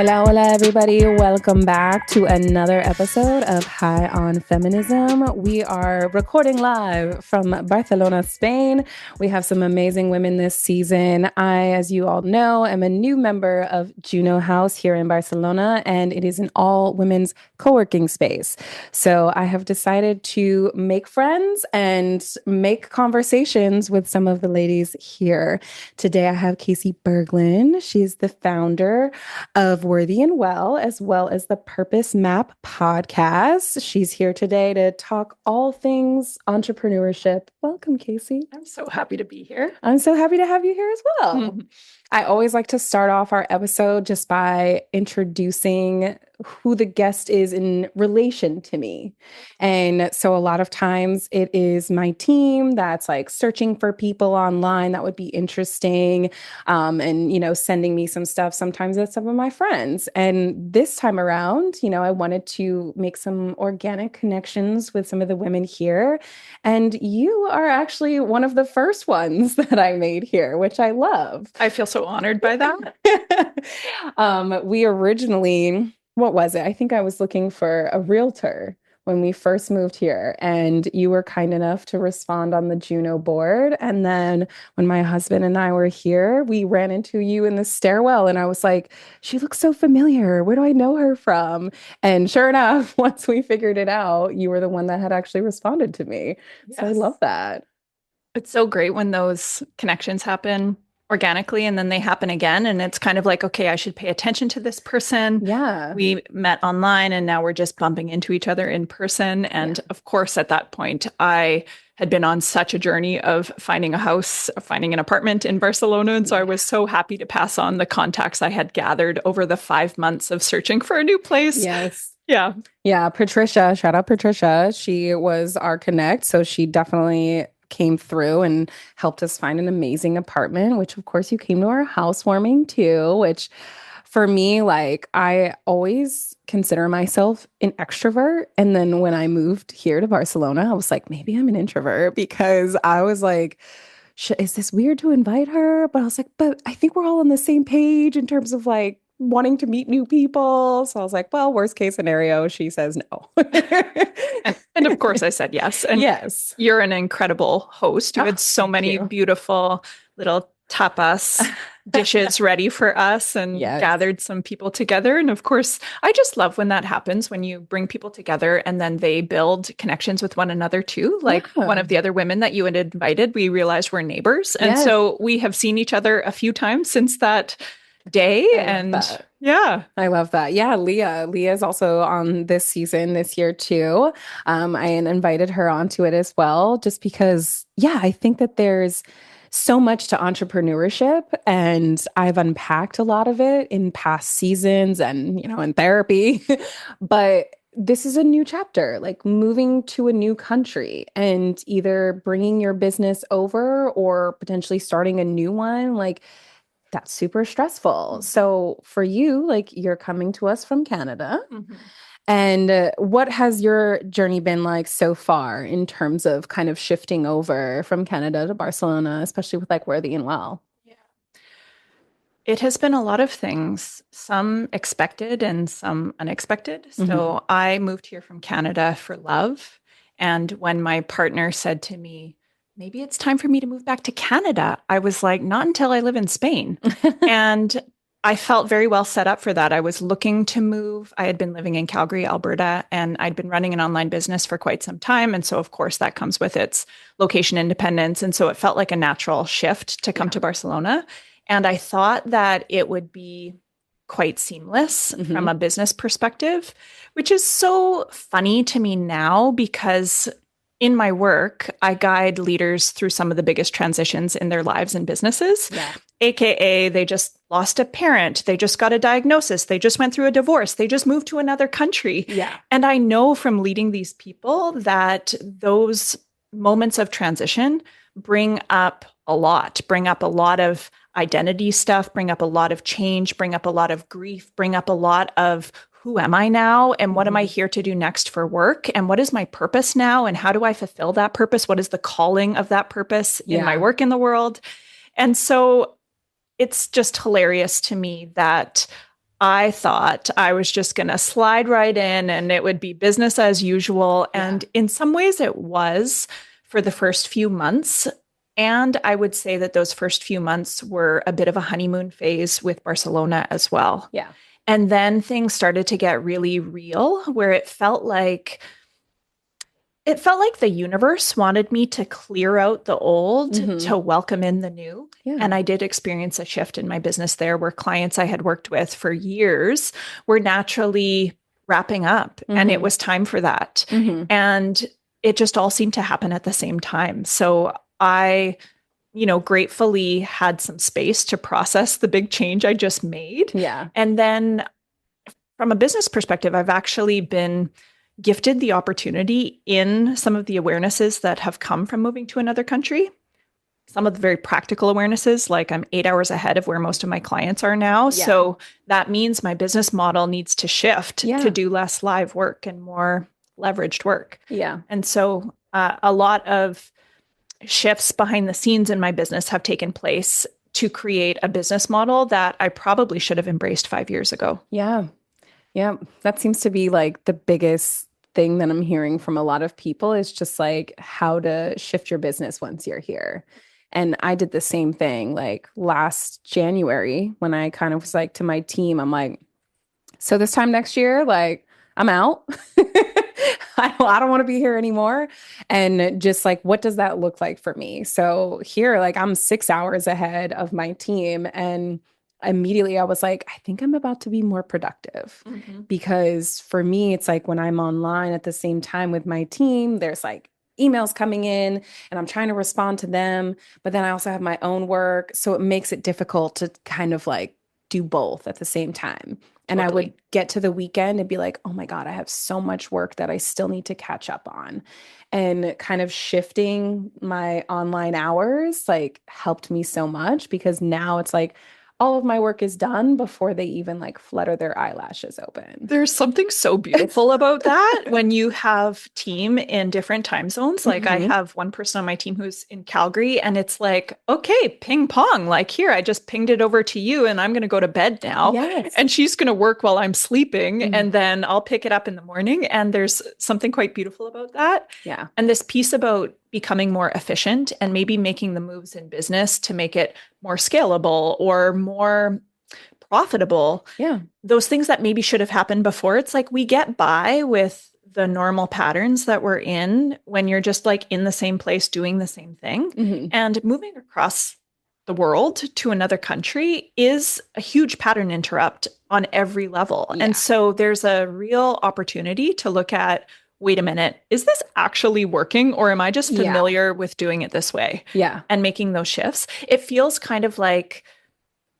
Hola, hola, everybody. Welcome back to another episode of High on Feminism. We are recording live from Barcelona, Spain. We have some amazing women this season. I, as you all know, am a new member of Juno House here in Barcelona, and it is an all women's co-working space. So I have decided to make friends and make conversations with some of the ladies here. Today, I have Casey Berglund. She's the founder of Worthy and well as the Purpose Map podcast. She's here today to talk all things entrepreneurship. Welcome, Casey. I'm so happy to be here. I'm so happy to have you here as well. I always like to start off our episode just by introducing who the guest is in relation to me. And so a lot of times it is my team that's like searching for people online that would be interesting, and, sending me some stuff. Sometimes it's some of my friends. And this time around, I wanted to make some organic connections with some of the women here. And you are actually one of the first ones that I made here, which I love. I feel so honored by that. We originally, what was it? I think I was looking for a realtor when we first moved here, and you were kind enough to respond on the Juno board. And then when my husband and I were here, we ran into you in the stairwell, and I was like, she looks so familiar. Where do I know her from? And sure enough, once we figured it out, you were the one that had actually responded to me. Yes. So I love that. It's so great when those connections happen organically and then they happen again. And it's kind of like, okay, I should pay attention to this person. Yeah. We met online and now we're just bumping into each other in person. And of course, at that point, I had been on such a journey of finding a house, finding an apartment in Barcelona. And so I was so happy to pass on the contacts I had gathered over the 5 months of searching for a new place. Yes. Yeah. Yeah. Patricia, shout out Patricia. She was our connect. So she definitely came through and helped us find an amazing apartment, which of course you came to our housewarming too, which for me, like I always consider myself an extrovert. And then when I moved here to Barcelona, I was like, maybe I'm an introvert because I was like, is this weird to invite her? But I was like, but I think we're all on the same page in terms of like wanting to meet new people. So I was like, well, worst case scenario, she says no. and of course I said yes. And yes, you're an incredible host. You had so many beautiful little tapas dishes ready for us and gathered some people together. And of course, I just love when that happens, when you bring people together and then they build connections with one another too. Like one of the other women that you had invited, we realized we're neighbors. And so we have seen each other a few times since that day. And I love that. Yeah, Leah is also on this season this year too. I invited her onto it as well, just because I think that there's so much to entrepreneurship, and I've unpacked a lot of it in past seasons and in therapy. But this is a new chapter, like moving to a new country and either bringing your business over or potentially starting a new one, like that's super stressful. So for you, like you're coming to us from Canada. And what has your journey been like so far in terms of kind of shifting over from Canada to Barcelona, especially with like Worthy and Well? Yeah. It has been a lot of things, some expected and some unexpected. So I moved here from Canada for love. And when my partner said to me, maybe it's time for me to move back to Canada, I was like, not until I live in Spain. And I felt very well set up for that. I was looking to move. I had been living in Calgary, Alberta, and I'd been running an online business for quite some time. And so, of course, that comes with its location independence. And so it felt like a natural shift to come to Barcelona. And I thought that it would be quite seamless from a business perspective, which is so funny to me now because in my work, I guide leaders through some of the biggest transitions in their lives and businesses, AKA they just lost a parent, they just got a diagnosis, they just went through a divorce, they just moved to another country. And I know from leading these people that those moments of transition bring up a lot of identity stuff, bring up a lot of change, bring up a lot of grief, bring up a lot of who am I now? And what am I here to do next for work? And what is my purpose now? And how do I fulfill that purpose? What is the calling of that purpose in my work in the world? And so it's just hilarious to me that I thought I was just going to slide right in and it would be business as usual. Yeah. And in some ways, it was for the first few months. And I would say that those first few months were a bit of a honeymoon phase with Barcelona as well. Yeah. And then things started to get really real, where it felt like the universe wanted me to clear out the old Hmm. to welcome in the new. Yeah. And I did experience a shift in my business there where clients I had worked with for years were naturally wrapping up and it Hmm. was time for that. Hmm. And it just all seemed to happen at the same time. So I, gratefully had some space to process the big change I just made. Yeah. And then from a business perspective, I've actually been gifted the opportunity in some of the awarenesses that have come from moving to another country. Some of the very practical awarenesses, like I'm 8 hours ahead of where most of my clients are now. Yeah. So that means my business model needs to shift to Yeah. do less live work and more leveraged work. Yeah. And so a lot of shifts behind the scenes in my business have taken place to create a business model that I probably should have embraced 5 years ago. Yeah. Yeah. That seems to be like the biggest thing that I'm hearing from a lot of people is just like how to shift your business once you're here. And I did the same thing like last January when I kind of was like to my team, I'm like, so this time next year, like I'm out. I don't want to be here anymore. And just like, what does that look like for me? So here, like I'm 6 hours ahead of my team. And immediately I was like, I think I'm about to be more productive Mm-hmm. because for me, it's like when I'm online at the same time with my team, there's like emails coming in and I'm trying to respond to them. But then I also have my own work. So it makes it difficult to kind of like do both at the same time. And I would Totally. get to the weekend and be like, oh my God, I have so much work that I still need to catch up on. And kind of shifting my online hours like helped me so much because now it's like all of my work is done before they even like flutter their eyelashes open. There's something so beautiful about that when you have team in different time zones. Like I Hmm. have one person on my team who's in Calgary and it's like, okay, ping pong. Like here, I just pinged it over to you and I'm going to go to bed now. Yes. And she's going to work while I'm sleeping Mhm. and then I'll pick it up in the morning. And there's something quite beautiful about that. Yeah. And this piece about becoming more efficient and maybe making the moves in business to make it more scalable or more profitable, Yeah. those things that maybe should have happened before, it's like we get by with the normal patterns that we're in when you're just like in the same place doing the same thing. Hmm. And moving across the world to another country is a huge pattern interrupt on every level. And Yeah. so there's a real opportunity to look at, wait a minute, is this actually working or am I just Yeah. familiar with doing it this way Yeah. and making those shifts? It feels kind of like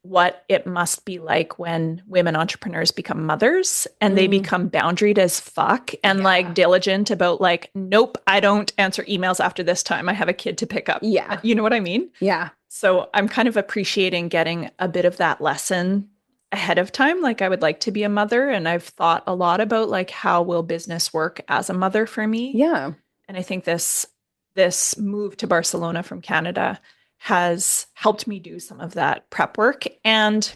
what it must be like when women entrepreneurs become mothers and they Mm. become boundaried as fuck and like Yeah. diligent about like, nope, I don't answer emails after this time. I have a kid to pick up. Yeah. You know what I mean? Yeah. So I'm kind of appreciating getting a bit of that lesson ahead of time. Like I would like to be a mother and I've thought a lot about like how will business work as a mother for me. Yeah. And I think this move to Barcelona from Canada has helped me do some of that prep work. And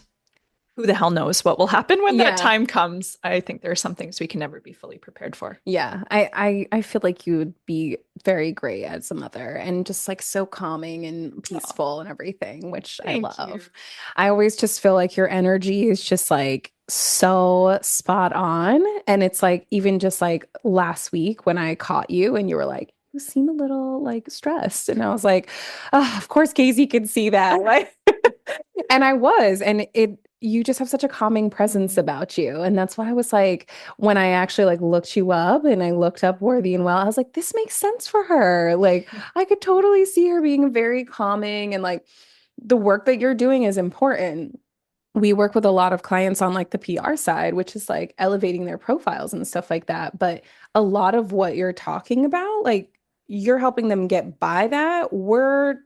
who the hell knows what will happen when that Yeah. time comes. I think there are some things we can never be fully prepared for. Yeah, I feel like you would be very great as a mother and just like so calming and Oh, peaceful and everything, which I thank you. love. I always just feel like your energy is just like so spot on. And it's like even just like last week when I caught you and you were like, you seem a little like stressed. And I was like, oh, of course Casey can see that. Like and I was, and it you just have such a calming presence Mhm. about you. And that's why I was like, when I actually like looked you up and I looked up Worthy and Well, I was like, this makes sense for her. Like I could totally see her being very calming and like the work that you're doing is important. We work with a lot of clients on like the PR side, which is like elevating their profiles and stuff like that. But a lot of what you're talking about, like you're helping them get by that. We're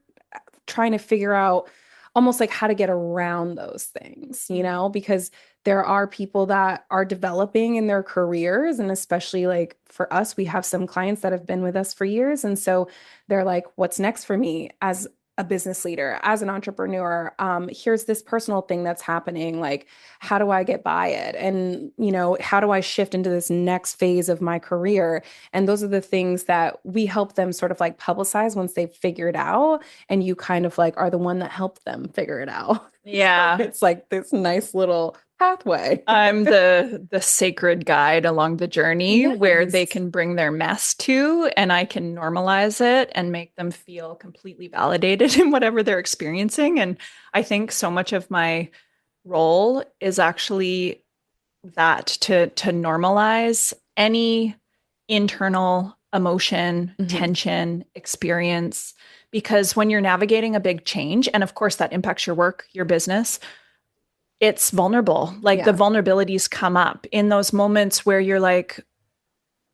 trying to figure out almost like how to get around those things, you know, because there are people that are developing in their careers. And especially like for us, we have some clients that have been with us for years. And so they're like, what's next for me? As a business leader, as an entrepreneur, here's this personal thing that's happening. Like, how do I get by it? And, how do I shift into this next phase of my career? And those are the things that we help them sort of like publicize once they've figured out. And you kind of like are the one that helped them figure it out. So Yeah. it's like this nice little pathway. I'm the sacred guide along the journey where they Yes. can bring their mess to, and I can normalize it and make them feel completely validated in whatever they're experiencing. And I think so much of my role is actually that to normalize any internal emotion, Mhm. tension, experience. Because when you're navigating a big change, and of course that impacts your work, your business, it's vulnerable. Like the Yeah. vulnerabilities come up in those moments where you're like,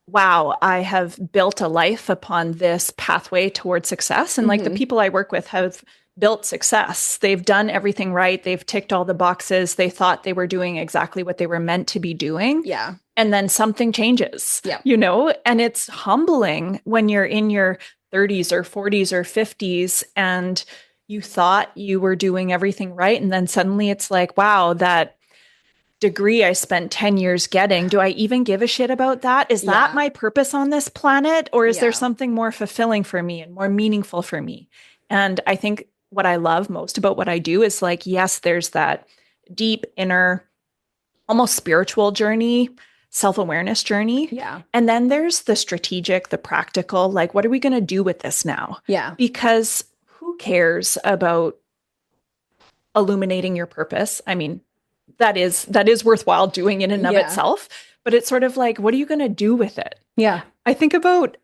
wow, I have built a life upon this pathway towards success. And like the Mhm. people I work with have built success. They've done everything right. They've ticked all the boxes. They thought they were doing exactly what they were meant to be doing. Yeah. And then something changes, Yeah. and it's humbling when you're in your 30s or 40s or 50s and you thought you were doing everything right. And then suddenly it's like, wow, that degree I spent 10 years getting, do I even give a shit about that? Is that Yeah. my purpose on this planet? Or is there Yeah. something more fulfilling for me and more meaningful for me? And I think what I love most about what I do is like, yes, there's that deep inner, almost spiritual journey, self awareness journey. Yeah. And then there's the strategic, the practical, like, what are we going to do with this now? Yeah. Because who cares about illuminating your purpose? I mean, that is worthwhile doing in and of Yeah. itself, but it's sort of like, what are you going to do with it? Yeah. I think about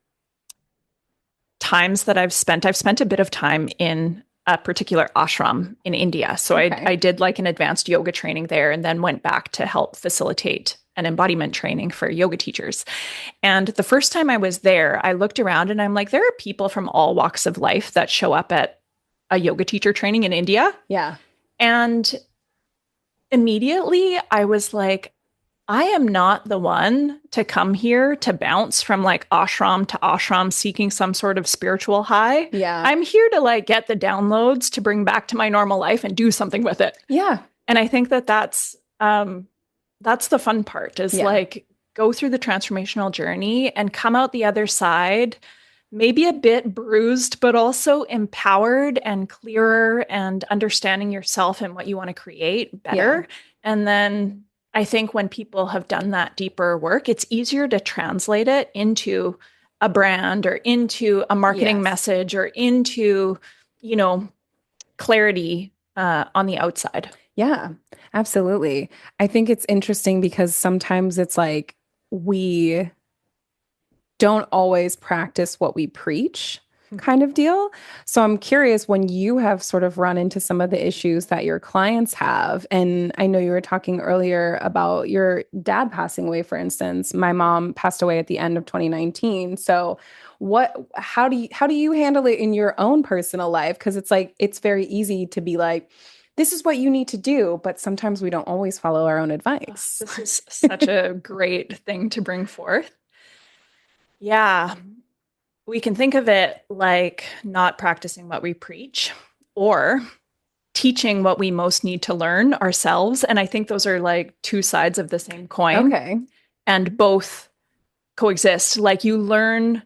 times that I've spent a bit of time in a particular ashram in India. So Okay. I did like an advanced yoga training there and then went back to help facilitate an embodiment training for yoga teachers. And the first time I was there, I looked around and I'm like, there are people from all walks of life that show up at a yoga teacher training in India. Yeah. And immediately I was like, I am not the one to come here to bounce from like ashram to ashram seeking some sort of spiritual high. Yeah. I'm here to like get the downloads to bring back to my normal life and do something with it. Yeah. And I think that that's the fun part is Yeah. like go through the transformational journey and come out the other side maybe a bit bruised, but also empowered and clearer and understanding yourself and what you want to create better. Yeah. And then I think when people have done that deeper work, it's easier to translate it into a brand or into a marketing Yes. message or into, clarity on the outside. Yeah, absolutely. I think it's interesting because sometimes it's like we don't always practice what we preach kind of deal. So I'm curious when you have sort of run into some of the issues that your clients have. And I know you were talking earlier about your dad passing away, for instance. My mom passed away at the end of 2019. So how do you handle it in your own personal life? Because it's like it's very easy to be like, this is what you need to do, but sometimes we don't always follow our own advice. This is such a great thing to bring forth. Yeah, we can think of it like not practicing what we preach or teaching what we most need to learn ourselves. And I think those are like two sides of the same coin. Okay. And both coexist. Like you learn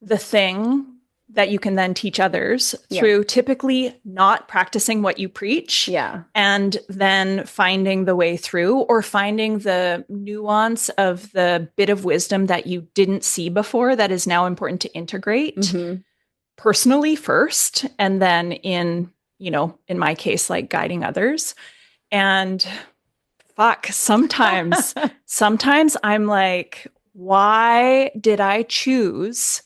the thing that you can then teach others through typically not practicing what you preach. Yeah. And then finding the way through or finding the nuance of the bit of wisdom that you didn't see before that is now important to integrate personally first. And then in my case, like guiding others. And sometimes I'm like, why did I choose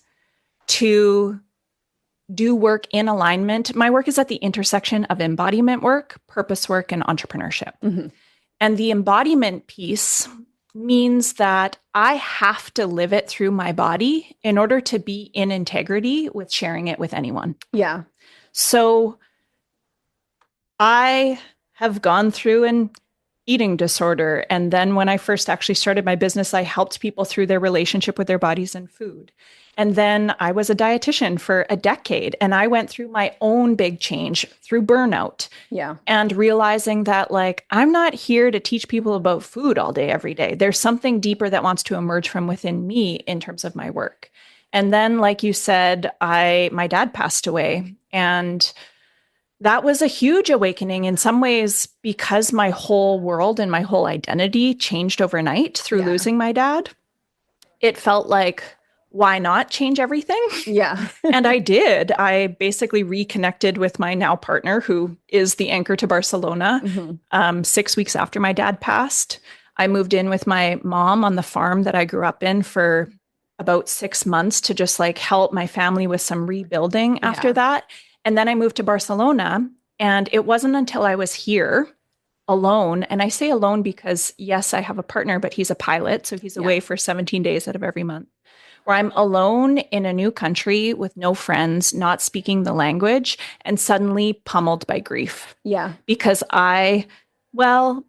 to do work in alignment? My work is at the intersection of embodiment work, purpose work, and entrepreneurship. And the embodiment piece means that I have to live it through my body in order to be in integrity with sharing it with anyone. Yeah. So I have gone through and eating disorder. And then when I first actually started my business, I helped people through their relationship with their bodies and food. And then I was a dietitian for a decade, and I went through my own big change through burnout Yeah. and realizing that, like, I'm not here to teach people about food all day, every day. There's something deeper that wants to emerge from within me in terms of my work. And then, like you said, my dad passed away, and that was a huge awakening in some ways because my whole world and my whole identity changed overnight through Yeah. losing my dad. It felt like, why not change everything? Yeah. And I did. I basically reconnected with my now partner, who is the anchor to Barcelona. Mhm. 6 weeks after my dad passed, I moved in with my mom on the farm that I grew up in for about 6 months to just like help my family with some rebuilding after Yeah. that. And then I moved to Barcelona. And it wasn't until I was here alone, and I say alone because, yes, I have a partner, but he's a pilot. So he's Yeah. away for 17 days out of every month, where I'm alone in a new country with no friends, not speaking the language, and suddenly pummeled by grief. Yeah. Because well,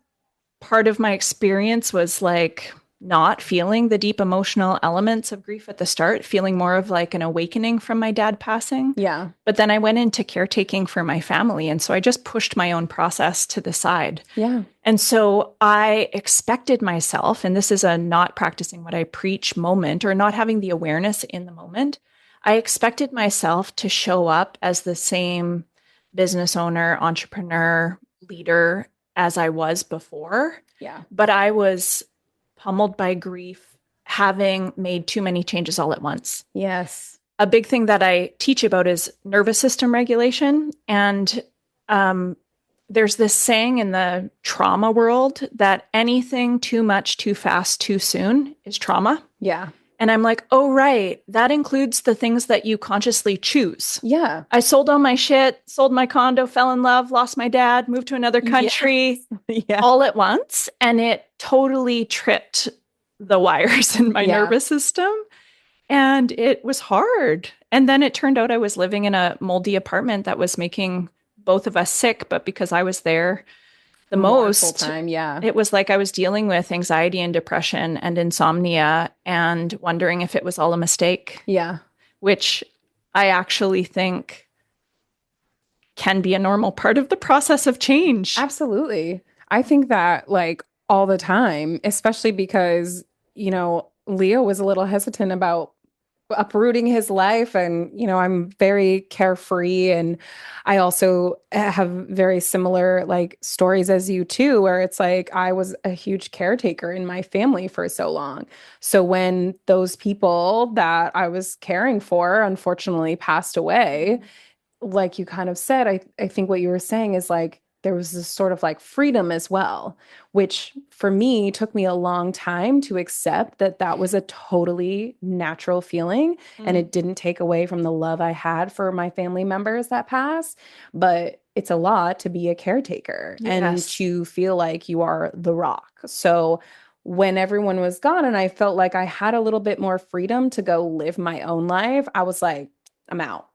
part of my experience was like not feeling the deep emotional elements of grief at the start, feeling more of like an awakening from my dad passing. Yeah. But then I went into caretaking for my family. And so I just pushed my own process to the side. Yeah. And so I expected myself, and this is a not practicing what I preach moment or not having the awareness in the moment. I expected myself to show up as the same business owner, entrepreneur, leader as I was before. Yeah. But I was pummeled by grief, having made too many changes all at once. Yes. A big thing that I teach about is nervous system regulation. And there's this saying in the trauma world that anything too much, too fast, too soon is trauma. Yeah. And I'm like, oh, right. That includes the things that you consciously choose. Yeah. I sold all my shit, sold my condo, fell in love, lost my dad, moved to another country Yeah. all at once. And it totally tripped the wires in my Yeah. nervous system. And it was hard. And then it turned out I was living in a moldy apartment that was making both of us sick. But because I was there the More full most, time. Yeah. it was like I was dealing with anxiety and depression and insomnia and wondering if it was all a mistake, Yeah. which I actually think can be a normal part of the process of change. Absolutely. I think that like all the time, especially because, Leo was a little hesitant about uprooting his life, and I'm very carefree, and I also have very similar like stories as you too, where it's like I was a huge caretaker in my family for so long. So when those people that I was caring for unfortunately passed away, like you kind of said, I think what you were saying is like there was this sort of like freedom as well, which for me took me a long time to accept that that was a totally natural feeling. And it didn't take away from the love I had for my family members that passed. But it's a lot to be a caretaker and Yes. to feel like you are the rock. So when everyone was gone and I felt like I had a little bit more freedom to go live my own life, I was like, I'm out.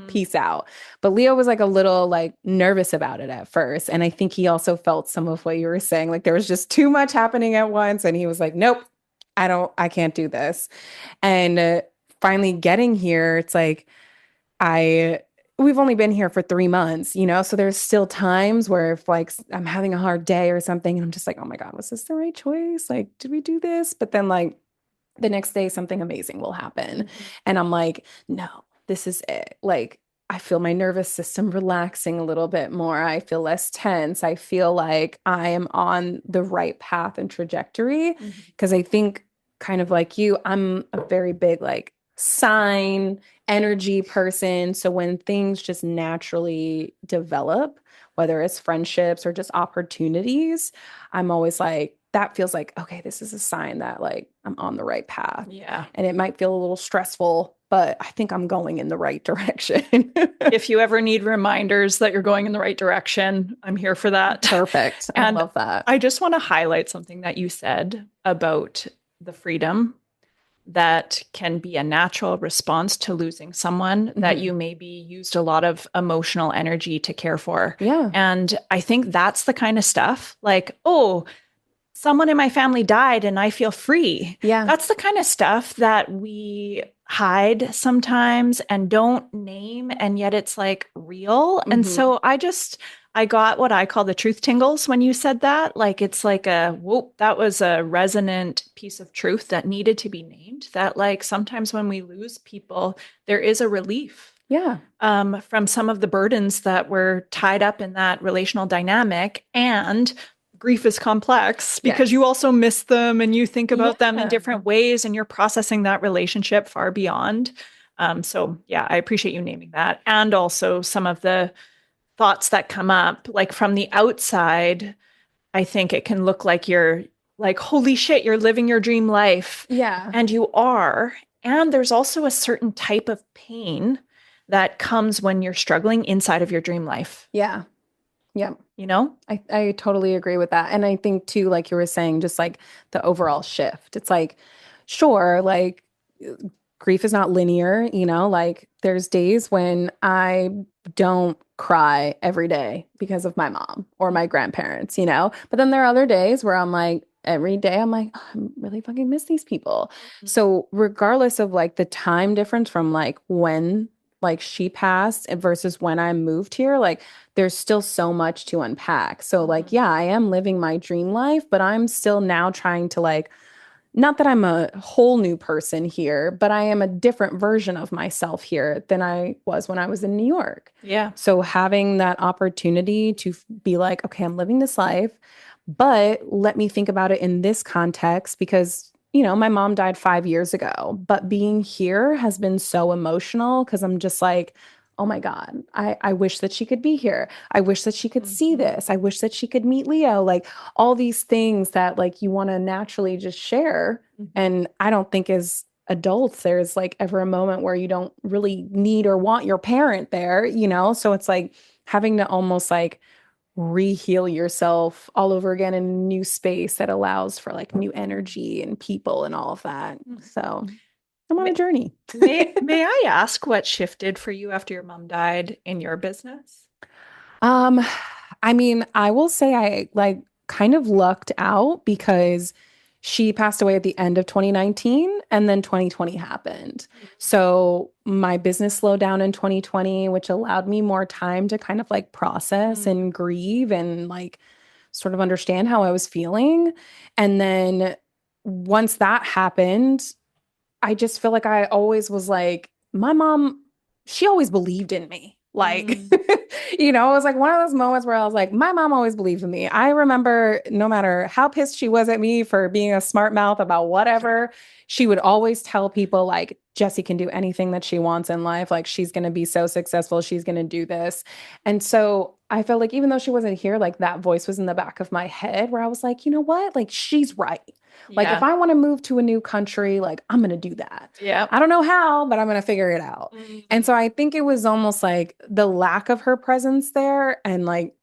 Peace out. But Leo was like a little like nervous about it at first. And I think he also felt some of what you were saying. Like there was just too much happening at once. And he was like, nope, I can't do this. And finally getting here, it's like, we've only been here for 3 months, so there's still times where if like I'm having a hard day or something, and I'm just like, oh my God, was this the right choice? Like, did we do this? But then like the next day, something amazing will happen. And I'm like, no, this is it. Like, I feel my nervous system relaxing a little bit more. I feel less tense. I feel like I am on the right path and trajectory. Because I think, kind of like you, I'm a very big, like, sign energy person. So when things just naturally develop, whether it's friendships or just opportunities, I'm always like, that feels like, okay, this is a sign that like I'm on the right path. Yeah. And it might feel a little stressful, but I think I'm going in the right direction. If you ever need reminders that you're going in the right direction, I'm here for that. Perfect. I love that. I just want to highlight something that you said about the freedom that can be a natural response to losing someone that you maybe used a lot of emotional energy to care for. Yeah. And I think that's the kind of stuff like, oh, someone in my family died and I feel free. Yeah. That's the kind of stuff that we hide sometimes and don't name. And yet it's like real. And so I got what I call the truth tingles when you said that. Like, it's like whoop, that was a resonant piece of truth that needed to be named. That, like, sometimes when we lose people, there is a relief. Yeah. From some of the burdens that were tied up in that relational dynamic. And grief is complex because you also miss them and you think about them in different ways and you're processing that relationship far beyond. So yeah, I appreciate you naming that. And also some of the thoughts that come up, like from the outside, I think it can look like you're like, holy shit, you're living your dream life. Yeah. And you are. And there's also a certain type of pain that comes when you're struggling inside of your dream life. Yeah. Yeah. You know? I totally agree with that. And I think too, like you were saying, just like the overall shift. It's like, sure, like grief is not linear, like there's days when I don't cry every day because of my mom or my grandparents, but then there are other days where I'm like, every day I'm like, oh, I really fucking miss these people. So regardless of like the time difference from like when like she passed versus when I moved here, like there's still so much to unpack. So like, yeah, I am living my dream life, but I'm still now trying to like, not that I'm a whole new person here, but I am a different version of myself here than I was when I was in New York. Yeah. So having that opportunity to be like, okay, I'm living this life, but let me think about it in this context because, my mom died 5 years ago, but being here has been so emotional because I'm just like, oh my God, I wish that she could be here. I wish that she could see this. I wish that she could meet Leo. Like all these things that like you want to naturally just share. And I don't think as adults, there's like ever a moment where you don't really need or want your parent there, So it's like having to almost like re-heal yourself all over again in a new space that allows for like new energy and people and all of that. So I'm on a journey. May I ask what shifted for you after your mom died in your business? Um, I mean, I will say I like kind of lucked out because she passed away at the end of 2019 and then 2020 happened. So my business slowed down in 2020, which allowed me more time to kind of like process and grieve and like sort of understand how I was feeling. And then once that happened, I just feel like I always was like, my mom, she always believed in me. Like, it was like one of those moments where I was like, my mom always believed in me. I remember no matter how pissed she was at me for being a smart mouth about whatever, she would always tell people like, Jessie can do anything that she wants in life. Like, she's going to be so successful. She's going to do this. And so I felt like even though she wasn't here, like that voice was in the back of my head where I was like, you know what? Like, she's right. Like, if I want to move to a new country, like, I'm going to do that. Yeah. I don't know how, but I'm going to figure it out. And so I think it was almost like the lack of her presence there. And like,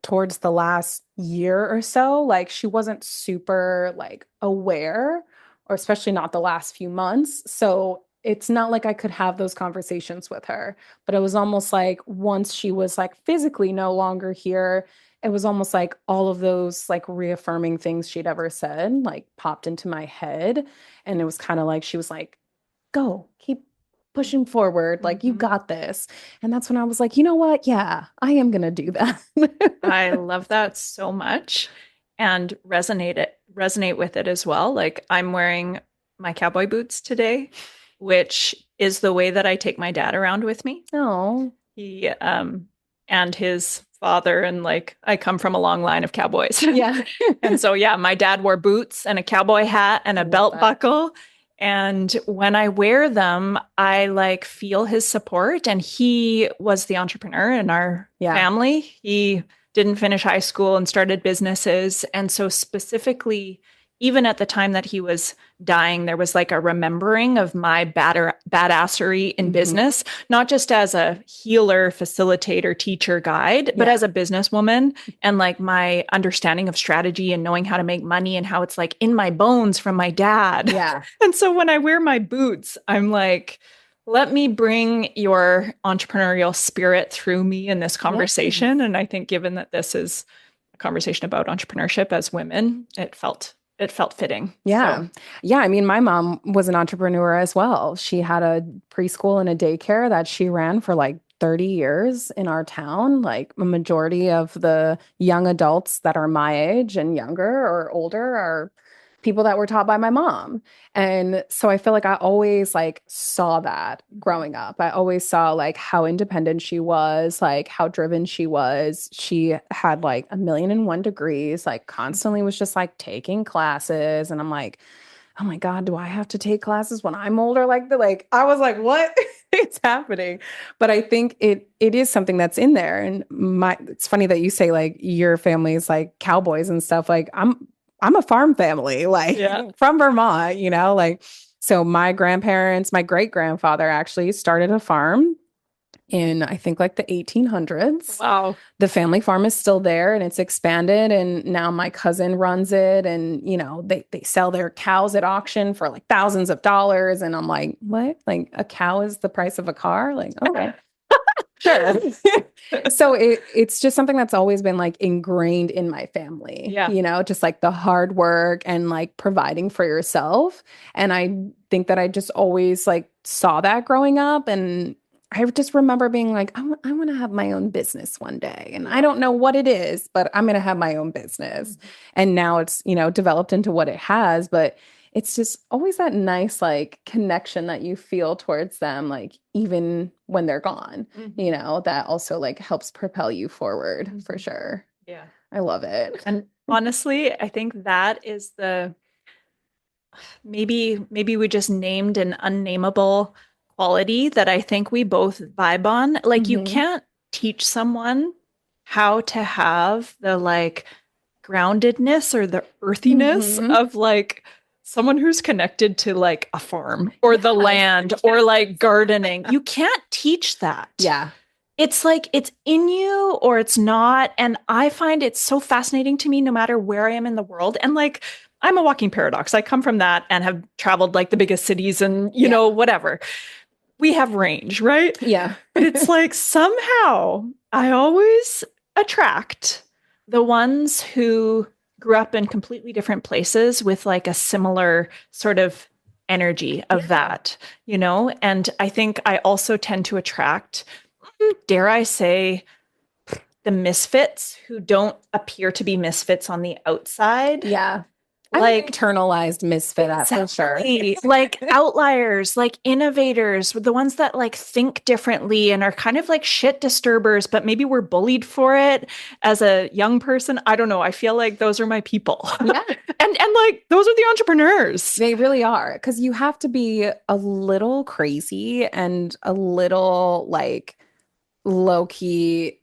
towards the last year or so, like, she wasn't super like aware, or especially not the last few months. So it's not like I could have those conversations with her, but it was almost like once she was like physically no longer here, it was almost like all of those like reaffirming things she'd ever said like popped into my head. And it was kind of like she was like, go, keep pushing forward. Like, you got this. And that's when I was like, you know what? Yeah, I am going to do that. I love that so much and resonate with it as well. Like, I'm wearing my cowboy boots today, which is the way that I take my dad around with me. Oh, He and his father, and like I come from a long line of cowboys. yeah. And so yeah, my dad wore boots and a cowboy hat and a belt buckle. And when I wear them, I like feel his support. And he was the entrepreneur in our family. He didn't finish high school and started businesses. And so specifically even at the time that he was dying, there was like a remembering of my badassery in Hmm. business, not just as a healer, facilitator, teacher, guide, but Yeah. as a businesswoman and like my understanding of strategy and knowing how to make money and how it's like in my bones from my dad. Yeah. And so when I wear my boots, I'm like, let me bring your entrepreneurial spirit through me in this Yeah. conversation. And I think given that this is a conversation about entrepreneurship as women, it felt fitting. So Yeah. Yeah. I mean, my mom was an entrepreneur as well. She had a preschool and a daycare that she ran for like 30 years in our town. Like a majority of the young adults that are my age and younger or older are people that were taught by my mom. And so I feel like I always like saw that growing up. I always saw like how independent she was, like how driven she was. She had like a million and one degrees, like constantly was just like taking classes. And I'm like, oh my God, do I have to take classes when I'm older? Like I was like, what is happening? But I think it is something that's in there. And it's funny that you say like your family is like cowboys and stuff. Like I'm a farm family, like yeah. from Vermont, like so my grandparents, my great grandfather actually started a farm in I think like the 1800s. Wow. The family farm is still there and it's expanded and now my cousin runs it and they sell their cows at auction for like thousands of dollars and I'm like, "What? Like a cow is the price of a car?" Like, okay. Sure. So it's just something that's always been like ingrained in my family, Yeah. just like the hard work and like providing for yourself. And I think that I just always like saw that growing up. And I just remember being like, I want to have my own business one day. And I Yeah. don't know what it is, but I'm going to have my own business. And now it's, developed into what it has. But it's just always that nice like connection that you feel towards them, like even when they're gone, Mhm. that also like helps propel you forward for Mhm. sure. Yeah. I love it. And honestly, I think that is the maybe we just named an unnameable quality that I think we both vibe on. Like you Hmm. can't teach someone how to have the like groundedness or the earthiness Hmm. of like someone who's connected to like a farm or the Yeah. land or like gardening. You can't teach that. Yeah. It's like it's in you or it's not. And I find it so fascinating to me no matter where I am in the world. And like, I'm a walking paradox. I come from that and have traveled like the biggest cities and, Yeah. whatever. We have range, right? Yeah. But it's like somehow I always attract the ones who grew up in completely different places with like a similar sort of energy of Yeah. that. And I think I also tend to attract, dare I say, the misfits who don't appear to be misfits on the outside. Yeah. I'm an Like, internalized misfit at for sure. exactly. Like outliers, like innovators, the ones that like think differently and are kind of like shit disturbers, but maybe we're bullied for it as a young person. I don't know. I feel like those are my people. Yeah. And like those are the entrepreneurs. They really are. Because you have to be a little crazy and a little like low key,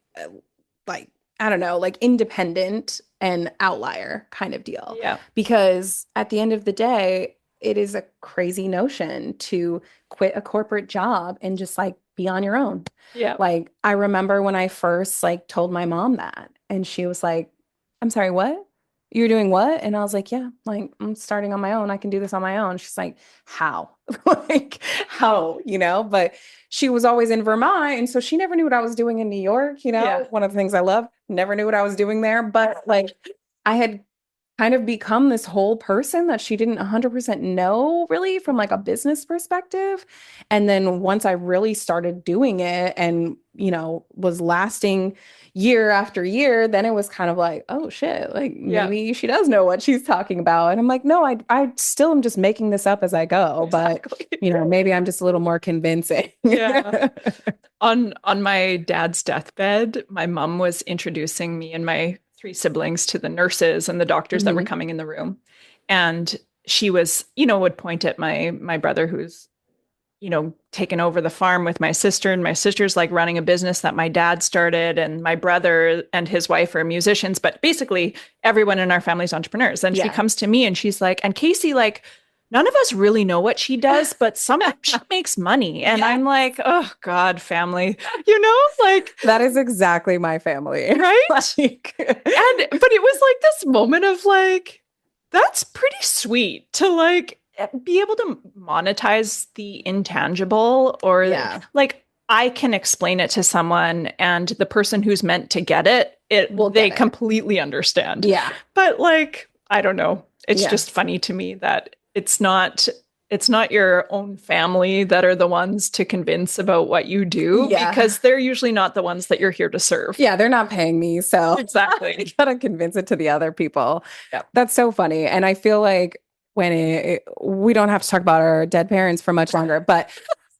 like, I don't know, like independent and outlier kind of deal. Yeah. Because at the end of the day, it is a crazy notion to quit a corporate job and just like be on your own. Yeah. Like, I remember when I first like told my mom that, and she was like, I'm sorry, what? You're doing what? And I was like, yeah, like I'm starting on my own. I can do this on my own. She's like, how? Like, how, But she was always in Vermont. And so she never knew what I was doing in New York. Yeah. One of the things I love, never knew what I was doing there. But like, I had kind of become this whole person that she didn't 100% know really from like a business perspective. And then once I really started doing it and, was lasting year after year, then it was kind of like, oh shit, like Yeah. maybe she does know what she's talking about. And I'm like, no, I still am just making this up as I go, but Exactly. maybe I'm just a little more convincing. Yeah. On my dad's deathbed, my mom was introducing me and my three siblings to the nurses and the doctors that were Mhm. coming in the room. And she was, would point at my brother who's taken over the farm with my sister, and my sister's like running a business that my dad started, and my brother and his wife are musicians, but basically everyone in our family's entrepreneurs. And she Yeah. comes to me and she's like, and Casey, like, none of us really know what she does, but she makes money. And I'm like, oh God, family, like That is exactly my family. right. Like, But it was like this moment of like, that's pretty sweet to like be able to monetize the intangible, or yeah. like I can explain it to someone and the person who's meant to get it, they completely understand. Yeah. But like, I don't know. It's Yeah. just funny to me that it's not your own family that are the ones to convince about what you do, because they're usually not the ones that you're here to serve. Yeah, they're not paying me. So exactly. I gotta convince it to the other people. Yeah. That's so funny. And I feel like when we don't have to talk about our dead parents for much longer, but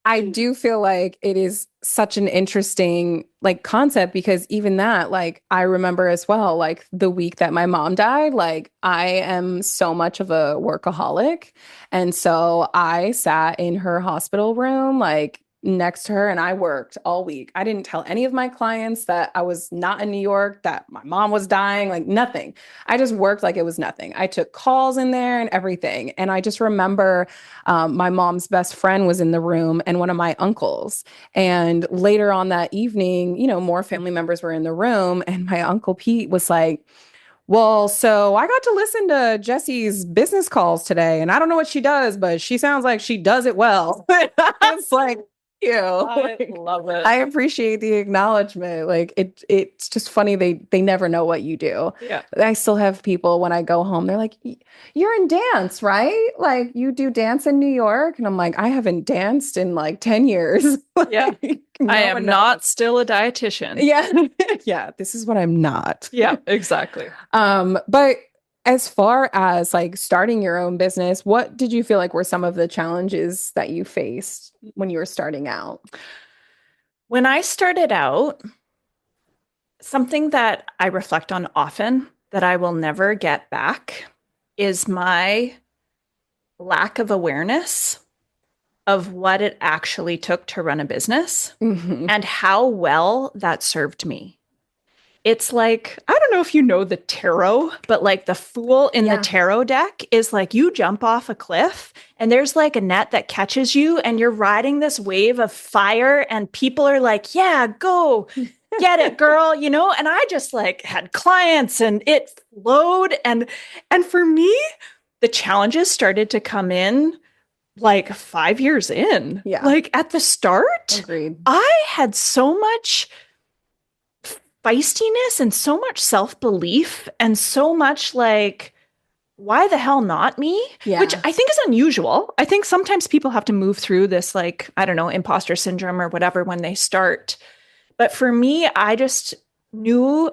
I do feel like it is such an interesting like concept, because even that, like I remember as well, like the week that my mom died, like I am so much of a workaholic. And so I sat in her hospital room, like next to her, and I worked all week. I didn't tell any of my clients that I was not in New York, that my mom was dying, like nothing. I just worked like it was nothing. I took calls in there and everything. And I just remember my mom's best friend was in the room, and one of my uncles. And later on that evening, more family members were in the room, and my uncle Pete was like, well, so I got to listen to Jesse's business calls today, and I don't know what she does, but she sounds like she does it well. It's like, I love it. I appreciate the acknowledgement. Like it's just funny. They never know what you do. Yeah. I still have people when I go home, they're like, you're in dance, right? Like you do dance in New York. And I'm like, I haven't danced in like 10 years. Yeah. I am not still a dietitian. Yeah. Yeah. This is what I'm not. Yeah, exactly. But as far as like starting your own business, what did you feel like were some of the challenges that you faced when you were starting out? When I started out, something that I reflect on often that I will never get back is my lack of awareness of what it actually took to run a business and how well that served me. It's like, I don't know if you know the tarot, but like the fool in the tarot deck is like you jump off a cliff and there's like a net that catches you and you're riding this wave of fire and people are like, yeah, go get it, girl, and I just like had clients and it flowed. And for me, the challenges started to come in like 5 years in. Yeah. Like at the start, Agreed. I had so much feistiness and so much self-belief and so much like, why the hell not me? Yeah. Which I think is unusual. I think sometimes people have to move through this, like, I don't know, imposter syndrome or whatever when they start. But for me, I just knew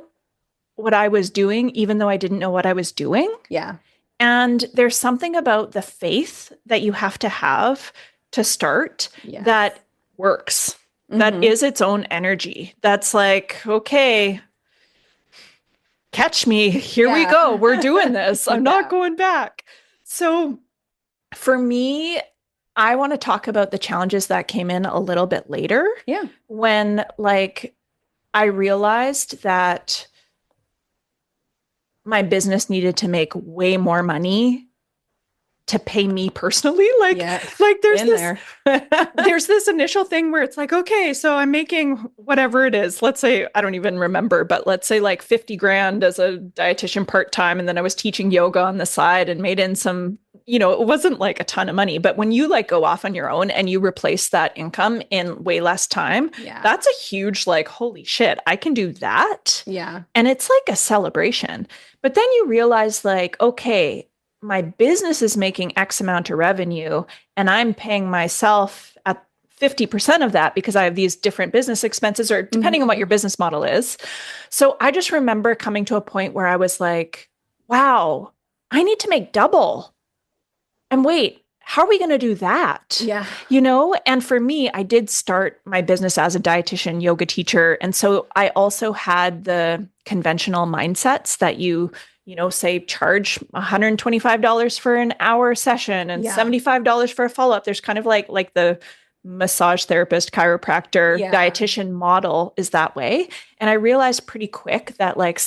what I was doing, even though I didn't know what I was doing. Yeah. And there's something about the faith that you have to start that works. That is its own energy. That's like, okay, catch me. Here we go. We're doing this. I'm not going back. So for me, I want to talk about the challenges that came in a little bit later. Yeah. When like I realized that my business needed to make way more money to pay me personally. Like there's this initial thing where it's like, okay, so I'm making whatever it is. Let's say, I don't even remember, but let's say like 50 grand as a dietitian part-time. And then I was teaching yoga on the side and made in some, it wasn't like a ton of money, but when you like go off on your own and you replace that income in way less time, that's a huge, like, holy shit, I can do that. Yeah. And it's like a celebration. But then you realize like, okay, my business is making X amount of revenue and I'm paying myself at 50% of that because I have these different business expenses, or depending on what your business model is. So I just remember coming to a point where I was like, wow, I need to make double. And wait, how are we going to do that? Yeah. And for me, I did start my business as a dietitian, yoga teacher. And so I also had the conventional mindsets that say charge $125 for an hour session and $75 for a follow-up. There's kind of like the massage therapist, chiropractor, Yeah. dietitian model is that way. And I realized pretty quick that like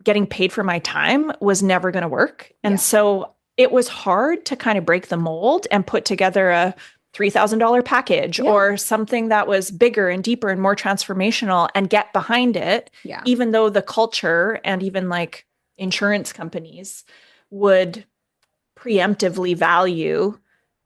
getting paid for my time was never going to work. And Yeah. so it was hard to kind of break the mold and put together a $3,000 package Yeah. or something that was bigger and deeper and more transformational and get behind it, Yeah. even though the culture and even like insurance companies would preemptively value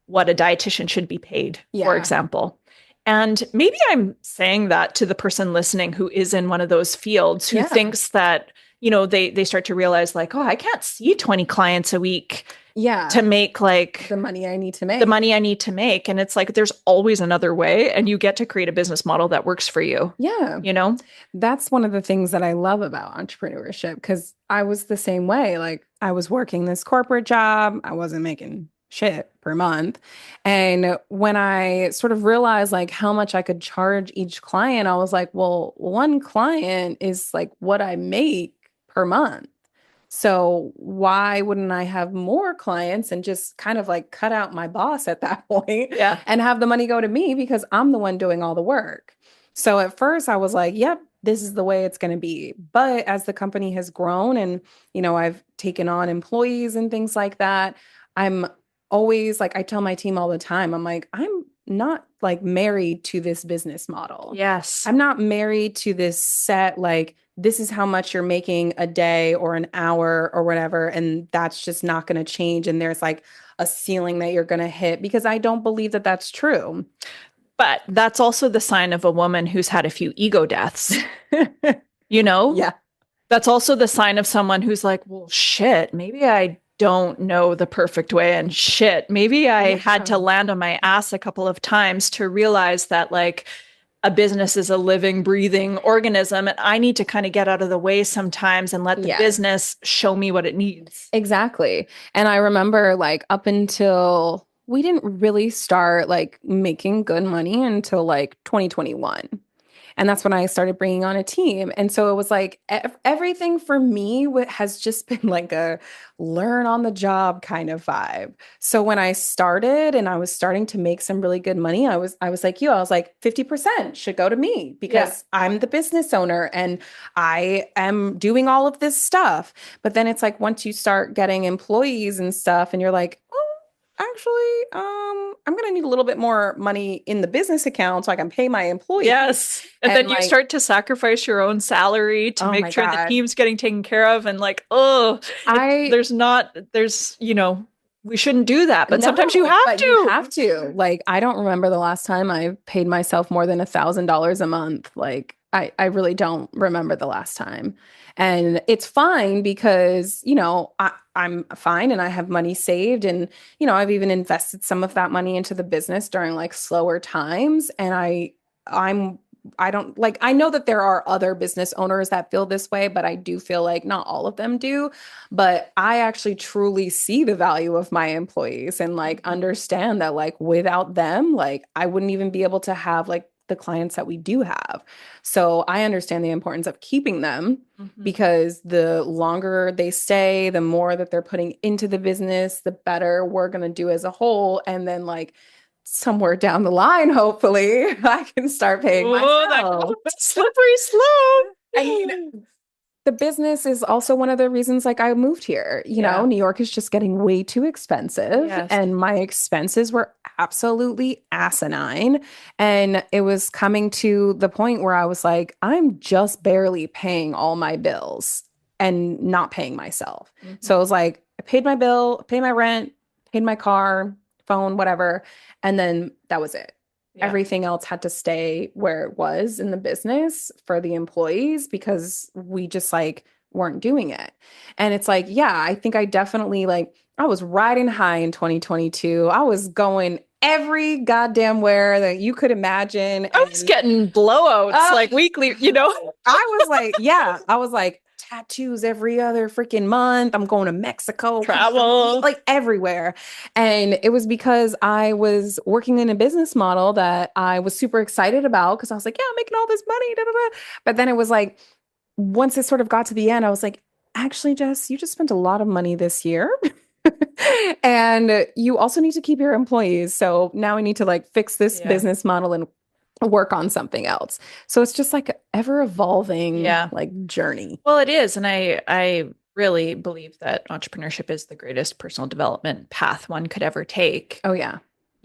what a dietitian should be paid, for Yeah. example. And maybe I'm saying that to the person listening who is in one of those fields who Yeah. thinks that, they start to realize like, oh, I can't see 20 clients a week Yeah. to make like The money I need to the make. money I need to make. And it's like there's always another way, and you get to create a business model that works for you, Yeah. you know? That's one of the things that I love about entrepreneurship because I was the same way. Like I was working this corporate job, I wasn't making shit per month. And when I sort of realized like how much I could charge each client, I was like, well, one client is like what I make per month. So why wouldn't I have more clients and just kind of like cut out my boss at that point Yeah. and have the money go to me because I'm the one doing all the work. So at first I was like, yep, this is the way it's going to be. But as the company has grown and, I've taken on employees and things like that, I'm always like, I tell my team all the time, I'm like, I'm not like married to this business model. Yes. I'm not married to this set, like, this is how much you're making a day or an hour or whatever. And that's just not going to change. And there's like a ceiling that you're going to hit because I don't believe that that's true. But that's also the sign of a woman who's had a few ego deaths, you know? Yeah. That's also the sign of someone who's like, well, shit, maybe I don't know the perfect way. And shit, maybe I had Yeah. to land on my ass a couple of times to realize that, like, a business is a living, breathing organism. And I need to kind of get out of the way sometimes and let the Yes. business show me what it needs. Exactly. And I remember like up until we didn't really start like making good money until like 2021. And that's when I started bringing on a team. And so it was like everything for me has just been like a learn on the job kind of vibe. So when I started and I was starting to make some really good money, I was like you, I was like 50% should go to me Yeah. because I'm the business owner and I am doing all of this stuff. But then it's like once you start getting employees and stuff and you're like, actually, I'm gonna need a little bit more money in the business account so I can pay my employees. Yes. And And then you like, start to sacrifice your own salary to oh make my sure the God. team's getting taken care of. And like, oh, I we shouldn't do that. But sometimes you No, have but you to. have to. Like, I don't remember the last time I paid myself more than $1,000 a month. Like, I really don't remember the last time. And it's fine because, I'm fine and I have money saved. And, I've even invested some of that money into the business during like slower times. And I'm I don't like, I know that there are other business owners that feel this way, but I do feel like not all of them do. But I actually truly see the value of my employees and like understand that like without them, like I wouldn't even be able to have like the clients that we do have. So I understand the importance of keeping them Mhm. because the longer they stay, the more that they're putting into the business, the better we're going to do as a whole. And then like somewhere down the line, hopefully, I can start paying Oh, that myself. slippery slope. I mean, the business is also one of the reasons like I moved here. Yeah. New York is just getting way too expensive Yes. and my expenses were absolutely asinine. And it was coming to the point where I was like, I'm just barely paying all my bills and not paying myself. So I was like, I paid my bill, paid my rent, paid my car, phone, whatever. And then that was it. Yeah. Everything else had to stay where it was in the business for the employees because we just like weren't doing it. And it's like, yeah, I think I definitely like, I was riding high in 2022. I was going every goddamn where that you could imagine. I was getting blowouts like weekly, I was like, yeah, I was like, tattoos every other freaking month. I'm going to Mexico, travel, like everywhere. And it was because I was working in a business model that I was super excited about because I was like, yeah, I'm making all this money. Da, da, da. But then it was like, once it sort of got to the end, I was like, actually, Jess, you just spent a lot of money this year. And you also need to keep your employees. So now we need to like fix this Yeah. business model and work on something else. So it's just like ever evolving Yeah. like journey. Well, it is. And I really believe that entrepreneurship is the greatest personal development path one could ever take. Oh yeah.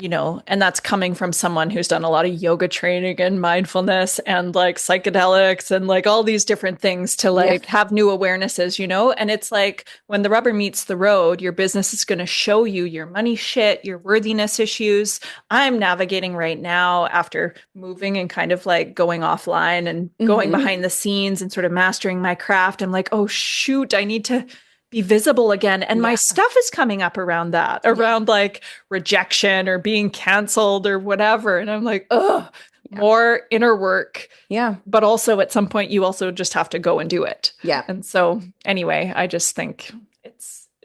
And that's coming from someone who's done a lot of yoga training and mindfulness and like psychedelics and like all these different things to Yeah. like have new awarenesses. And it's like when the rubber meets the road, your business is going to show you your money shit, your worthiness issues. I'm navigating right now after moving and kind of like going offline and going Hmm. behind the scenes and sort of mastering my craft. I'm like, oh, shoot, I need to be visible again. And my Yeah. stuff is coming up around that, Yeah. around like rejection or being canceled or whatever. And I'm like, ugh, Yeah. more inner work. Yeah. But also at some point, you also just have to go and do it. Yeah. And so, anyway, I just think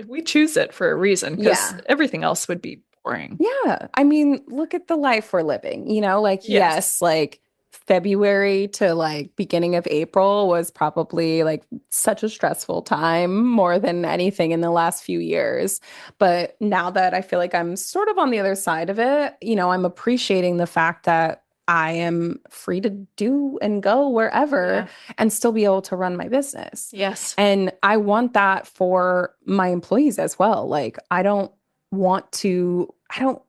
we choose it for a reason because Yeah. everything else would be boring. Yeah. I mean, look at the life we're living, like, Yes. yes, like February to like beginning of April was probably like such a stressful time more than anything in the last few years. But now that I feel like I'm sort of on the other side of it, I'm appreciating the fact that I am free to do and go wherever Yeah. and still be able to run my business. Yes. And I want that for my employees as well. Like, I don't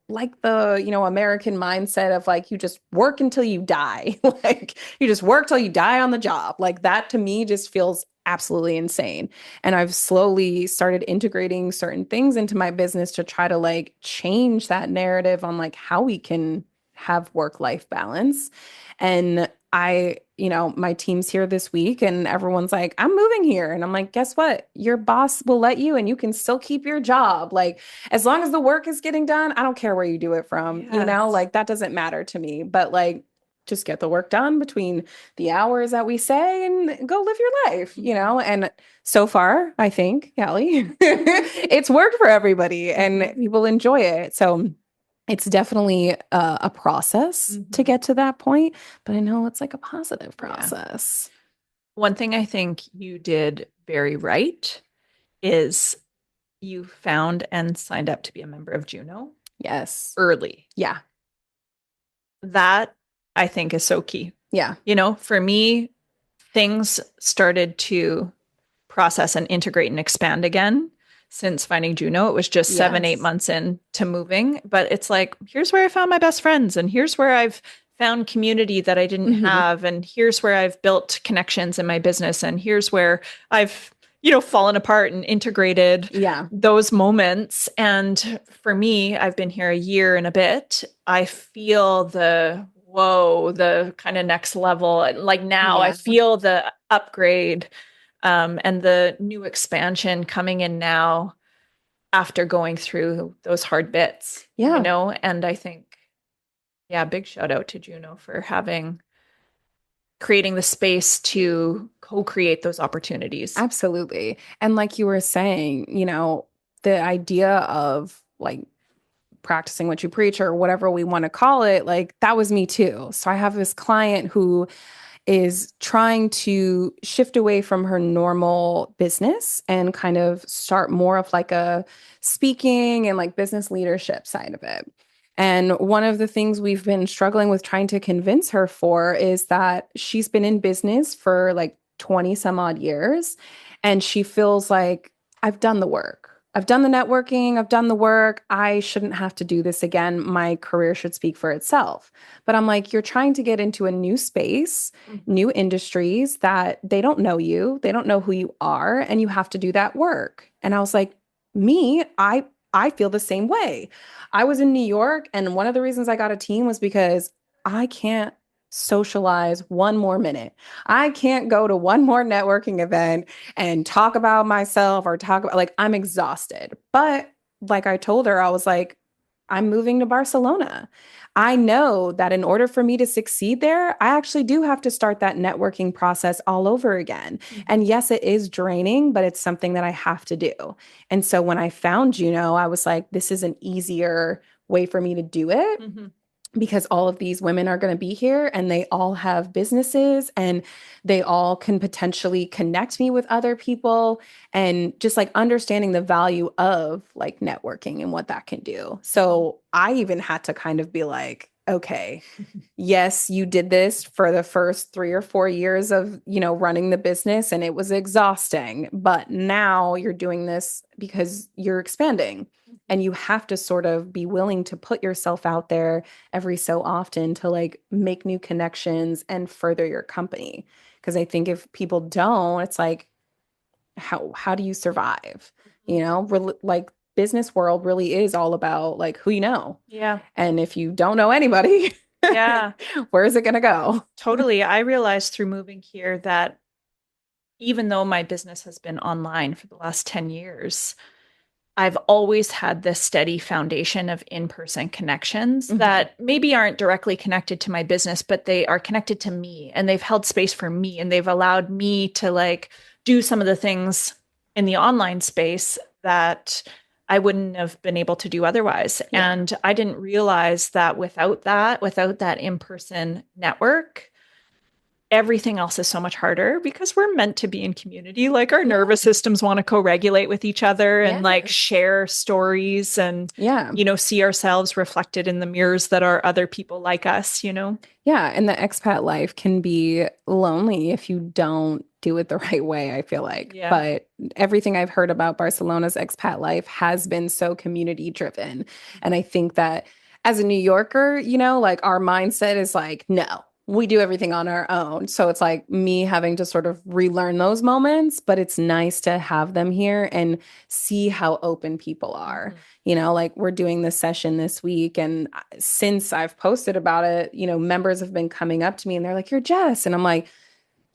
like the, American mindset of like, you just work until you die. Like, you just work till you die on the job. Like, that to me just feels absolutely insane. And I've slowly started integrating certain things into my business to try to like change that narrative on like how we can have work-life balance. And my team's here this week and everyone's like, I'm moving here. And I'm like, guess what? Your boss will let you and you can still keep your job. Like, as long as the work is getting done, I don't care where you do it from, Yes. like that doesn't matter to me. But like, just get the work done between the hours that we say and go live your life. Mhm. And so far, I think, Callie, it's worked for everybody and Mhm. people enjoy it. So it's definitely a process to Mhm. get to that point, but I know it's like a positive Yeah. process. One thing I think you did very right is you found and signed up to be a member of Juno Yes. early. Yeah. That I think is so key. Yeah. For me, things started to process and integrate and expand again since finding Juno. It was just 7, 8 Yes. months into moving, but it's like, here's where I found my best friends, and here's where I've found community that I didn't Hmm. have, and here's where I've built connections in my business, and here's where I've fallen apart and integrated Yeah. those moments. And for me, I've been here a year and a bit. I feel the kind of next level. Like now, I Yeah. feel the upgrade and the new expansion coming in now after going through those hard bits, Yeah. And I think, yeah, big shout out to Juno for creating the space to co-create those opportunities. Absolutely. And like you were saying, the idea of like practicing what you preach or whatever we want to call it, like that was me too. So I have this client who is trying to shift away from her normal business and kind of start more of like a speaking and like business leadership side of it. And one of the things we've been struggling with trying to convince her for is that she's been in business for like 20 some odd years. And she feels like, I've done the work. I've done the networking. I've done the work. I shouldn't have to do this again. My career should speak for itself. But I'm like, you're trying to get into a new space, Mhm. new industries that they don't know you, they don't know who you are, and you have to do that work. And I was like, I feel the same way. I was in New York, and one of the reasons I got a team was because I can't socialize one more minute. I can't go to one more networking event and talk about myself or talk about like I'm exhausted. But like I told her, I was like, I'm moving to Barcelona. I know that in order for me to succeed there, I actually do have to start that networking process all over again. Mhm. And yes, it is draining, but it's something that I have to do. And so when I found Juno, I was like, this is an easier way for me to do it. Mhm. because all of these women are going to be here and they all have businesses and they all can potentially connect me with other people and just like understanding the value of like networking and what that can do. So I even had to kind of be like, okay, yes, you did this for the first 3 or 4 years of, running the business and it was exhausting, but now you're doing this because you're expanding and you have to sort of be willing to put yourself out there every so often to like make new connections and further your company. Because I think if people don't, it's like, how do you survive? Like business world really is all about like who you know. Yeah. And if you don't know anybody, Yeah. where is it going to go? Totally. I realized through moving here that even though my business has been online for the last 10 years, I've always had this steady foundation of in-person connections Mhm. that maybe aren't directly connected to my business, but they are connected to me and they've held space for me and they've allowed me to like do some of the things in the online space that I wouldn't have been able to do otherwise. Yeah. And I didn't realize that without that in-person network, everything else is so much harder because we're meant to be in community. Like our Yeah. nervous systems want to co-regulate with each other and like Yes. share stories and, Yeah. see ourselves reflected in the mirrors that are other people like us. Yeah. And the expat life can be lonely if you don't do it the right way, I feel like. Yeah. But everything I've heard about Barcelona's expat life has been so community driven. And I think that as a New Yorker, like our mindset is like, no, we do everything on our own. So it's like me having to sort of relearn those moments, but it's nice to have them here and see how open people are. Mhm. Like we're doing this session this week. And since I've posted about it, members have been coming up to me and they're like, "You're Jess." And I'm like,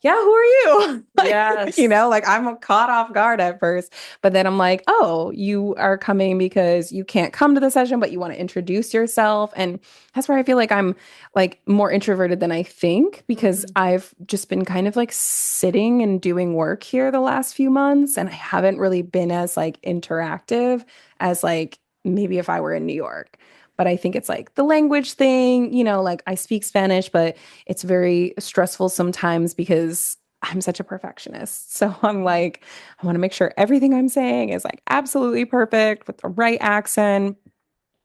"Yeah, who are you?" Like, Yes. like I'm caught off guard at first, but then I'm like, "Oh, you are coming because you can't come to the session, but you want to introduce yourself." And that's where I feel like I'm like more introverted than I think because Mhm. I've just been kind of like sitting and doing work here the last few months, and I haven't really been as like interactive as like maybe if I were in New York. But I think it's like the language thing, like I speak Spanish, but it's very stressful sometimes because I'm such a perfectionist. So I'm like, I want to make sure everything I'm saying is like absolutely perfect with the right accent.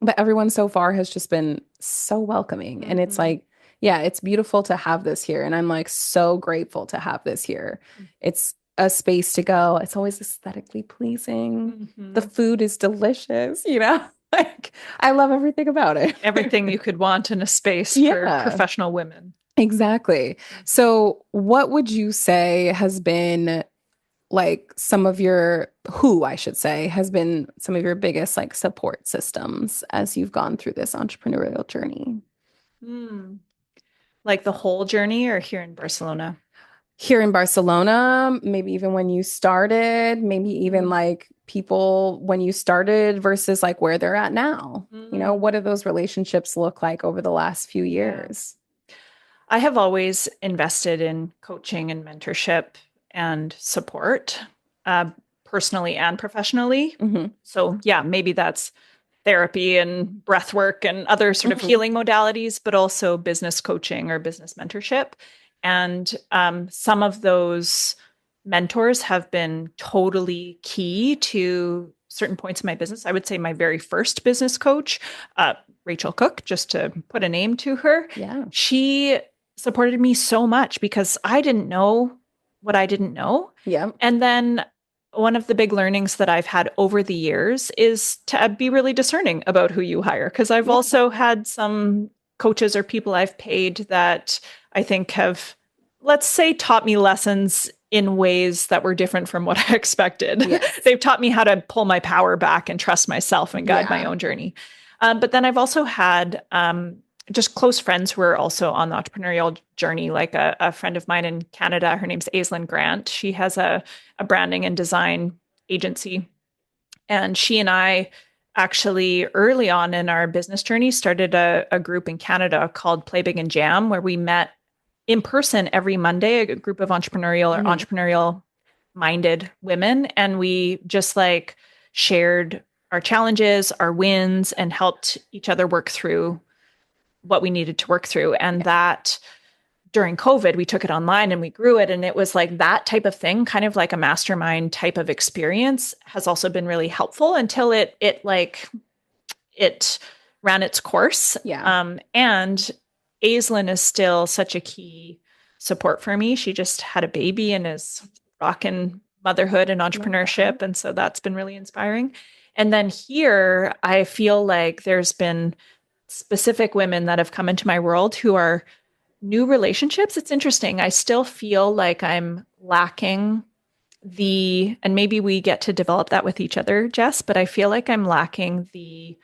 But everyone so far has just been so welcoming. And it's Mhm. like, yeah, it's beautiful to have this here. And I'm like so grateful to have this here. It's a space to go. It's always aesthetically pleasing. The Mhm. food is delicious, Like I love everything about it. Everything you could want in a space for Yeah. professional women. Exactly. Mhm. So, what would you say has been like some of your, who I should say, has been some of your biggest like support systems as you've gone through this entrepreneurial journey? Hmm. Like the whole journey or here in Barcelona? Here in Barcelona, maybe even when you started, maybe even Mm. like people when you started versus like where they're at now. Mm. What do those relationships look like over the last few Yeah. years? I have always invested in coaching and mentorship and support, uh, personally and professionally. Hmm. So, yeah, maybe that's therapy and breath work and other sort of Hmm. healing modalities, but also business coaching or business mentorship. And some of those mentors have been totally key to certain points in my business. I would say my very first business coach, Rachel Cook, just to put a name to her, Yeah. she supported me so much because I didn't know what I didn't know. Yeah. And then one of the big learnings that I've had over the years is to be really discerning about who you hire. Because I've Yeah. also had some coaches or people I've paid that I think have, let's say, taught me lessons in ways that were different from what I expected. Yes. They've taught me how to pull my power back and trust myself and guide my Yeah. own journey. But then I've also had just close friends who are also on the entrepreneurial journey, like a friend of mine in Canada. Her name's Aislinn Grant. She has a branding and design agency. And she and I actually, early on in our business journey, started a group in Canada called Play Big and Jam, where we met in person every Monday, a group of Hmm. entrepreneurial minded women. And we just like shared our challenges, our wins, and helped each other work through what we needed to work through. And that during COVID, we took it online and we grew it. And it was like that type of thing, kind of like a mastermind type of experience, has also been really helpful until it ran its course. Yeah. And Aislinn is still such a key support for me. She just had a baby and is rocking motherhood and entrepreneurship. And so that's been really inspiring. And then here, I feel like there's been specific women that have come into my world who are new relationships. It's interesting. I still feel like I'm lacking and maybe we get to develop that with each other, Jess, but I feel like I'm lacking the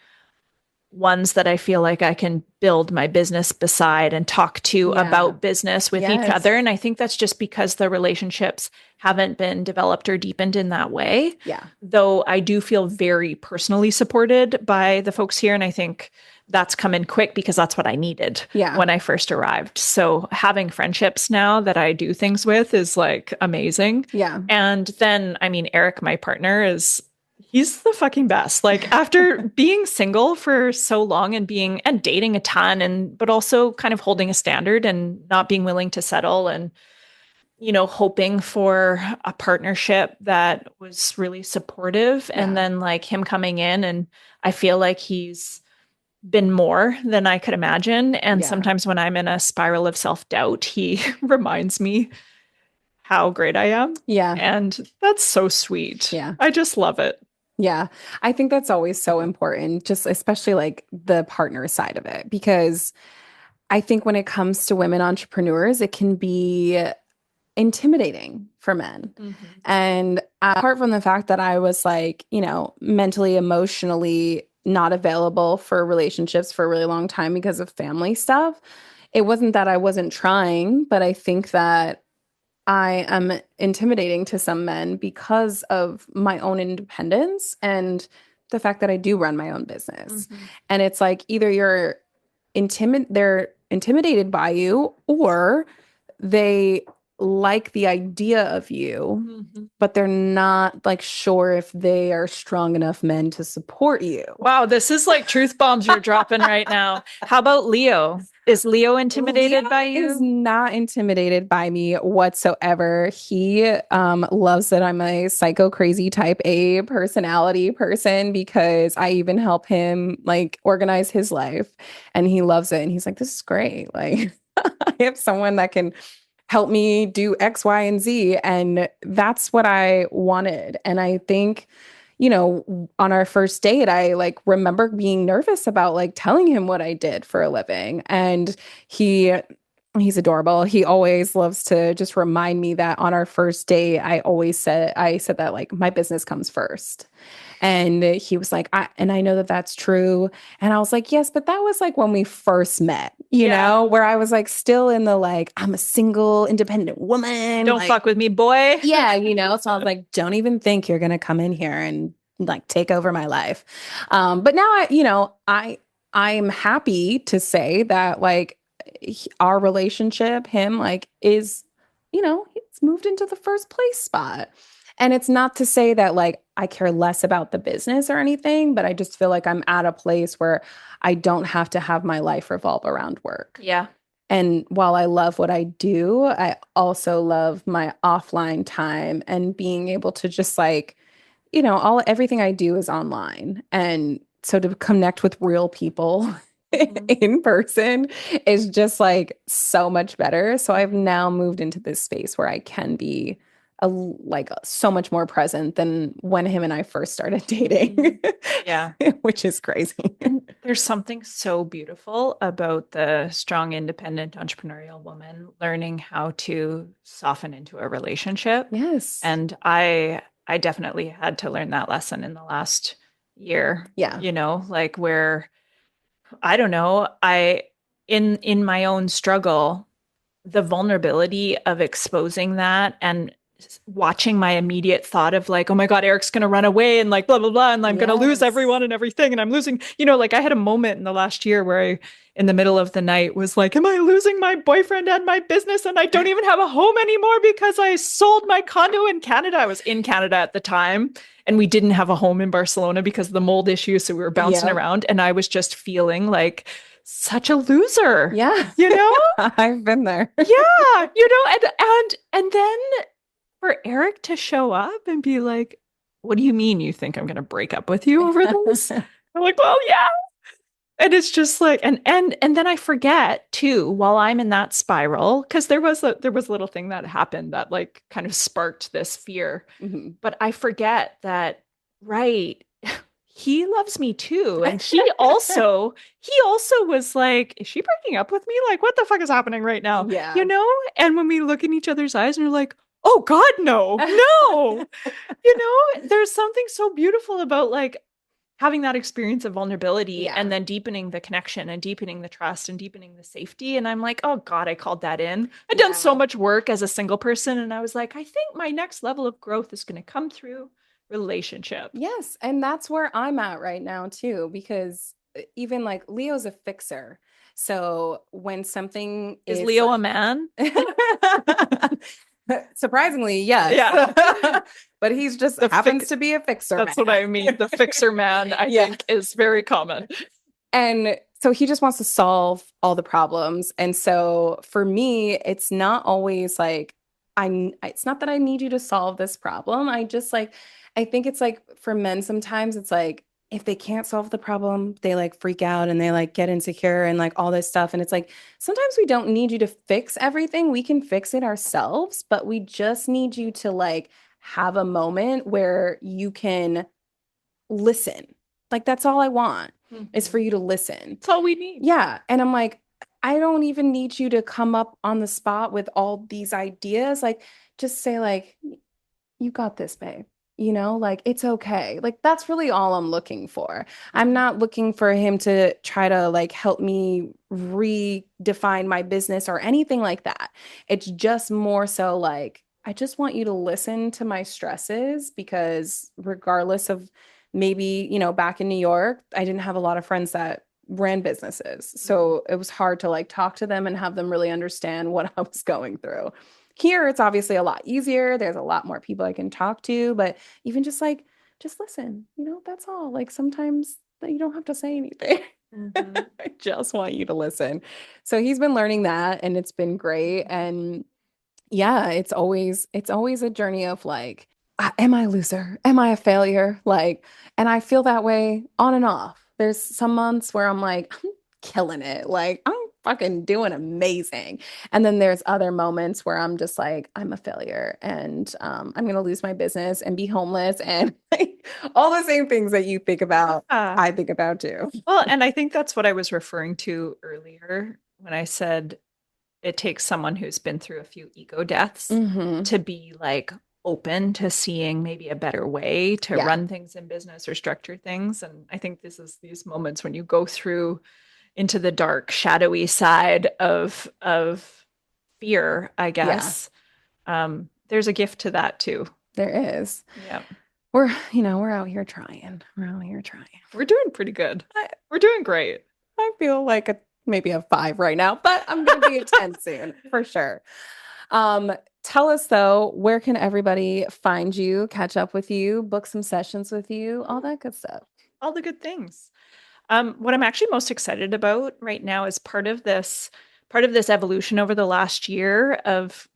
ones that I feel like I can build my business beside and talk to about business with each other. And I think that's just because the relationships haven't been developed or deepened in that way. Yeah. Though I do feel very personally supported by the folks here. And I think that's come in quick because that's what I needed when I first arrived. So having friendships now that I do things with is like amazing. Yeah. And then, I mean, Eric, my partner, he's the fucking best. Like after being single for so long and dating a ton but also kind of holding a standard and not being willing to settle and, hoping for a partnership that was really supportive. Yeah. And then like him coming in, and I feel like he's been more than I could imagine. And sometimes when I'm in a spiral of self-doubt, he reminds me how great I am. Yeah. And that's so sweet. Yeah. I just love it. Yeah. I think that's always so important, just especially like the partner side of it, because I think when it comes to women entrepreneurs, it can be intimidating for men. Mm-hmm. And apart from the fact that I was like, mentally, emotionally not available for relationships for a really long time because of family stuff, it wasn't that I wasn't trying, but I think that I am intimidating to some men because of my own independence and the fact that I do run my own business. Mm-hmm. And it's like either they're intimidated by you, or they like the idea of you, mm-hmm. but they're not like sure if they are strong enough men to support you. Wow, this is like truth bombs you're dropping right now. How about Leo? Is Leo intimidated by you? Is not intimidated by me whatsoever. He loves that I'm a psycho crazy type A personality person, because I even help him like organize his life, and he loves it. And he's like, this is great. Like I have someone that can help me do X, Y, and Z. And that's what I wanted. And I think, on our first date, I like remember being nervous about like telling him what I did for a living. And he's adorable. He always loves to just remind me that on our first date, I said that like my business comes first. And he was like, I know that that's true. And I was like, yes, but that was like when we first met, you know, where I was like still in the like, I'm a single independent woman. Don't like, fuck with me, boy. Yeah. So I was like, don't even think you're going to come in here and like take over my life. But now I'm happy to say that like our relationship, him like is, he's moved into the first place spot. And it's not to say that like I care less about the business or anything, but I just feel like I'm at a place where I don't have to have my life revolve around work. Yeah. And while I love what I do, I also love my offline time and being able to just like, everything I do is online. And so to connect with real people in person is just like so much better. So I've now moved into this space where I can be so much more present than when him and I first started dating. Yeah. Which is crazy. There's something so beautiful about the strong, independent, entrepreneurial woman learning how to soften into a relationship. Yes. And I definitely had to learn that lesson in the last year. Yeah. Like where, I don't know, in my own struggle, the vulnerability of exposing that and watching my immediate thought of like, oh my God, Eric's going to run away and like blah, blah, blah. And I'm going to lose everyone and everything. And I'm losing, like I had a moment in the last year where I, in the middle of the night was like, am I losing my boyfriend and my business? And I don't even have a home anymore because I sold my condo in Canada. I was in Canada at the time and we didn't have a home in Barcelona because of the mold issue. So we were bouncing around and I was just feeling like such a loser, Yeah. you know? I've been there. Yeah, you know, and then for Eric to show up and be like, "What do you mean you think I'm going to break up with you over this?" I'm like, "Well, yeah." And it's just like, and then I forget too, while I'm in that spiral, because there was a little thing that happened that like kind of sparked this fear. Mhm. But I forget that, right, he loves me too. And he also was like, is she breaking up with me? Like, what the fuck is happening right now? Yeah. You know? And when we look in each other's eyes and we're like, oh God, no, no. You know, there's something so beautiful about like having that experience of vulnerability Yeah. and then deepening the connection and deepening the trust and deepening the safety. And I'm like, oh God, I called that in. I've done so Yeah. much work as a single person. And I was like, I think my next level of growth is going to come through relationship. Yes, and that's where I'm at right now too, because even like Leo's a fixer. So when something Is is Leo a like man? surprisingly, yes. Yeah. But he's just The happens fi- to be a fixer that's man. what I mean. The fixer man, I Yeah. think, is very common. And so he just wants to solve all the problems. And so for me, it's not always like it's not that I need you to solve this problem. I just like I think it's like for men sometimes it's like if they can't solve the problem, they like freak out and they like get insecure and like all this stuff. And it's like sometimes we don't need you to fix everything. We can fix it ourselves, but we just need you to like have a moment where you can listen. Like that's all I want is for Mhm. you to listen. That's all we need. Yeah. And I'm like, I don't even need you to come up on the spot with all these ideas. Like, just say, like, you got this, babe. You know, like it's okay. Like that's really all I'm looking for. I'm Mhm. not looking for him to try to like help me redefine my business or anything like that. It's just more so like I just want you to listen to my stresses because regardless of maybe, back in New York, I didn't have a lot of friends that ran businesses. Mhm. So it was hard to like talk to them and have them really understand what I was going through. Here, it's obviously a lot easier. There's a lot more people I can talk to, but even just like, just listen, that's all. Like sometimes you don't have to say anything. Mhm. I just want you to listen. So he's been learning that and it's been great. And yeah, it's always a journey of like, am I a loser? Am I a failure? Like, and I feel that way on and off. There's some months where I'm like, I'm killing it. Like, I'm fucking doing amazing. And then there's other moments where I'm just like, I'm a failure and I'm gonna lose my business and be homeless and like all the same things that you think about, Yeah. I think about too. Well, and I think that's what I was referring to earlier when I said it takes someone who's been through a few ego deaths Hmm. to be like open to seeing maybe a better way to Yeah. run things in business or structure things. And I think this is these moments when you go through into the dark, shadowy side of fear, I Yeah, guess. There's a gift to that too. there is. Yeah. We're out here trying. We're out here trying. We're doing pretty good. I, We're doing great. I feel like maybe a 5 right now, but I'm gonna be a 10 soon for sure. Um, Tell us though, where can everybody find you, catch up with you, book some sessions with you, all that good stuff? All the good things. What I'm actually most excited about right now is part of this evolution over the last year of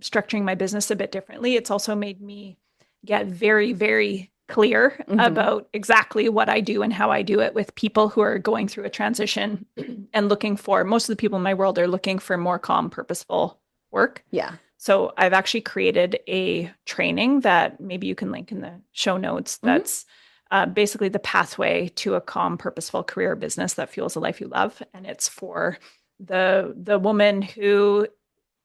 structuring my business a bit differently. It's also made me get very, very clear Hmm. about exactly what I do and how I do it with people who are going through a transition and looking for most of the people in my world are looking for more calm, purposeful work. Yeah. So I've actually created a training that maybe you can link in the show notes. Hmm. That's basically the pathway to a calm, purposeful career or business that fuels a life you love, and it's for the woman who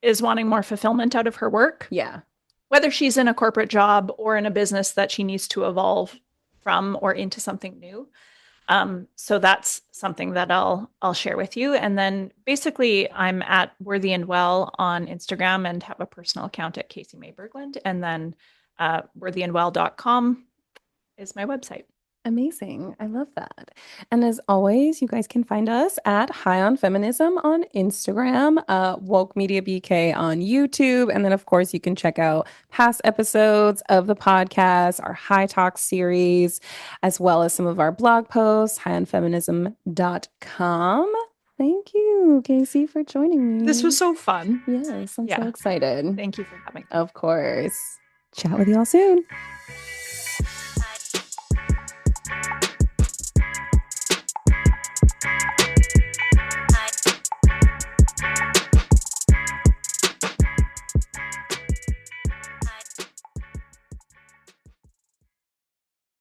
is wanting more fulfillment out of her work, Yeah. whether she's in a corporate job or in a business that she needs to evolve from or into something new. So that's something that I'll share with you. And then basically I'm at Worthy and Well on Instagram and have a personal account at Casey May Berglund. And then worthyandwell.com is my website. Amazing. I love that. And as always, you guys can find us at High on Feminism on Instagram, Woke Media BK on YouTube. And then, of course, you can check out past episodes of the podcast, our High Talk series, as well as some of our blog posts, highonfeminism.com. Thank you, Casey, for This joining was me. so fun. Yes, I'm so Yeah. excited. Thank you for having me. Of course. Chat with y'all soon.